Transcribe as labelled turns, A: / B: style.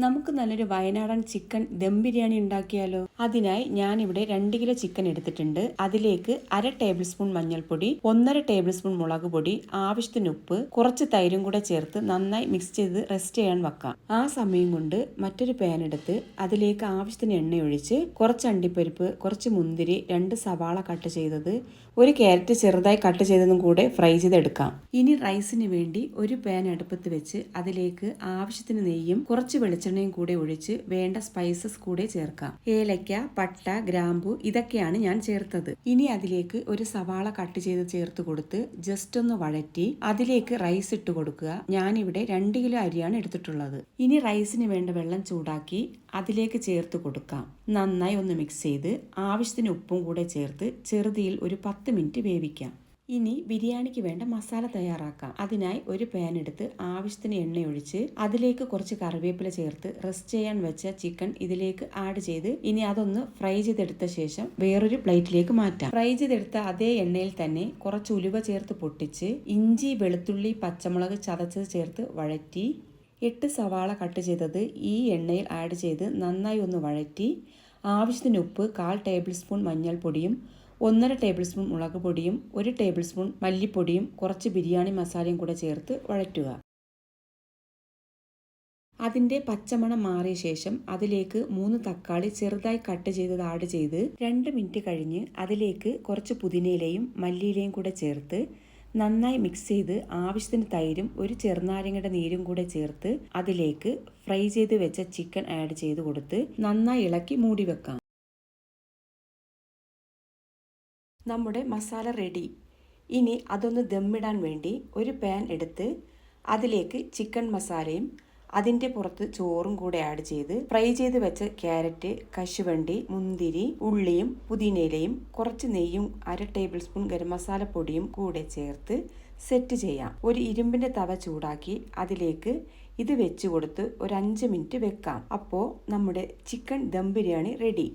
A: നമുക്ക് നല്ലൊരു വയനാടൻ ചിക്കൻ ദം ബിരിയാണി ഉണ്ടാക്കിയാലോ? അതിനായി ഞാനിവിടെ 2 കിലോ ചിക്കൻ എടുത്തിട്ടുണ്ട്. അതിലേക്ക് 1/2 ടേബിൾ സ്പൂൺ മഞ്ഞൾപ്പൊടി, 1/2 ടേബിൾ സ്പൂൺ മുളക് പൊടി, ആവശ്യത്തിന് ഉപ്പ്, കുറച്ച് തൈരും കൂടെ ചേർത്ത് നന്നായി മിക്സ് ചെയ്ത് റെസ്റ്റ് ചെയ്യാൻ വെക്കാം. ആ സമയം കൊണ്ട് മറ്റൊരു പാൻ എടുത്ത് അതിലേക്ക് ആവശ്യത്തിന് എണ്ണ ഒഴിച്ച് കുറച്ച് അണ്ടിപ്പരിപ്പ്, കുറച്ച് മുന്തിരി, 2 സവാള കട്ട് ചെയ്തത്, 1 ക്യാരറ്റ് ചെറുതായി കട്ട് ചെയ്തതും കൂടെ ഫ്രൈ ചെയ്തെടുക്കാം. ഇനി റൈസിന് വേണ്ടി ഒരു പാൻ അടുപ്പത്ത് വെച്ച് അതിലേക്ക് ആവശ്യത്തിന് നെയ്യും കുറച്ച് വെളിച്ചെണ്ണയും കൂടെ ഒഴിച്ച് വേണ്ട സ്പൈസസ് കൂടെ ചേർക്കാം. ഏലക്ക, പട്ട, ഗ്രാമ്പു ഇതൊക്കെയാണ് ഞാൻ ചേർത്തത്. ഇനി അതിലേക്ക് ഒരു സവാള കട്ട് ചെയ്ത് ചേർത്ത് കൊടുത്ത് ജസ്റ്റ് ഒന്ന് വഴറ്റി അതിലേക്ക് റൈസ് ഇട്ട് കൊടുക്കുക. ഞാനിവിടെ 2 കിലോ അരിയാണ് എടുത്തിട്ടുള്ളത്. ഇനി റൈസിന് വേണ്ട വെള്ളം ചൂടാക്കി അതിലേക്ക് ചേർത്ത് കൊടുക്കാം. നന്നായി ഒന്ന് മിക്സ് ചെയ്ത് ആവശ്യത്തിന് ഉപ്പും കൂടെ ചേർത്ത് ചെറുതീയിൽ ഒരു 10 മിനിറ്റ് വേവിക്കാം. ഇനി ബിരിയാണിക്ക് വേണ്ട മസാല തയ്യാറാക്കാം. അതിനായി ഒരു പാൻ എടുത്ത് ആവശ്യത്തിന് എണ്ണയൊഴിച്ച് അതിലേക്ക് കുറച്ച് കറിവേപ്പില ചേർത്ത് റെസ്റ്റ് ചെയ്യാൻ വെച്ച ചിക്കൻ ഇതിലേക്ക് ആഡ് ചെയ്ത് ഇനി അതൊന്ന് ഫ്രൈ ചെയ്തെടുത്ത ശേഷം വേറൊരു പ്ലേറ്റിലേക്ക് മാറ്റാം. ഫ്രൈ ചെയ്തെടുത്ത അതേ എണ്ണയിൽ തന്നെ കുറച്ച് ഉലുവ ചേർത്ത് പൊട്ടിച്ച് ഇഞ്ചി, വെളുത്തുള്ളി, പച്ചമുളക് ചതച്ചത് ചേർത്ത് വഴറ്റി 8 സവാള കട്ട് ചെയ്തത് ഈ എണ്ണയിൽ ആഡ് ചെയ്ത് നന്നായി ഒന്ന് വഴറ്റി ആവശ്യത്തിന് ഉപ്പ്, 1/4 ടേബിൾ സ്പൂൺ മഞ്ഞൾപ്പൊടിയും, 1/2 ടേബിൾ സ്പൂൺ മുളക് പൊടിയും, 1 ടേബിൾ സ്പൂൺ മല്ലിപ്പൊടിയും, കുറച്ച് ബിരിയാണി മസാലയും കൂടെ ചേർത്ത് വഴറ്റുക. അതിൻ്റെ പച്ചമണം മാറിയ ശേഷം അതിലേക്ക് 3 തക്കാളി ചെറുതായി കട്ട് ചെയ്തത് ആഡ് ചെയ്ത് 2 മിനിറ്റ് കഴിഞ്ഞ് അതിലേക്ക് കുറച്ച് പുതിനയിലയും മല്ലിയിലയും കൂടെ ചേർത്ത് നന്നായി മിക്സ് ചെയ്ത് ആവശ്യത്തിന് തൈരും 1 ചെറുനാരങ്ങയുടെ നീരും കൂടെ ചേർത്ത് അതിലേക്ക് ഫ്രൈ ചെയ്ത് വെച്ച ചിക്കൻ ആഡ് ചെയ്ത് കൊടുത്ത് നന്നായി ഇളക്കി മൂടി വെക്കാം. നമ്മുടെ മസാല റെഡി. ഇനി അതൊന്ന് ദമ്മിടാൻ വേണ്ടി ഒരു പാൻ എടുത്ത് അതിലേക്ക് ചിക്കൻ മസാലയും അതിൻ്റെ പുറത്ത് ചോറും കൂടെ ആഡ് ചെയ്ത് ഫ്രൈ ചെയ്ത് വെച്ച ക്യാരറ്റ്, കശുവണ്ടി, മുന്തിരി, ഉള്ളിയും പുതിനയിലയും കുറച്ച് നെയ്യും 1/2 ടേബിൾ സ്പൂൺ ഗരം മസാല പൊടിയും കൂടെ ചേർത്ത് സെറ്റ് ചെയ്യാം. ഒരു ഇരുമ്പിൻ്റെ തവ ചൂടാക്കി അതിലേക്ക് ഇത് വെച്ച് കൊടുത്ത് ഒരു 5 മിനിറ്റ് വെക്കാം. അപ്പോൾ നമ്മുടെ ചിക്കൻ ദം ബിരിയാണി റെഡി.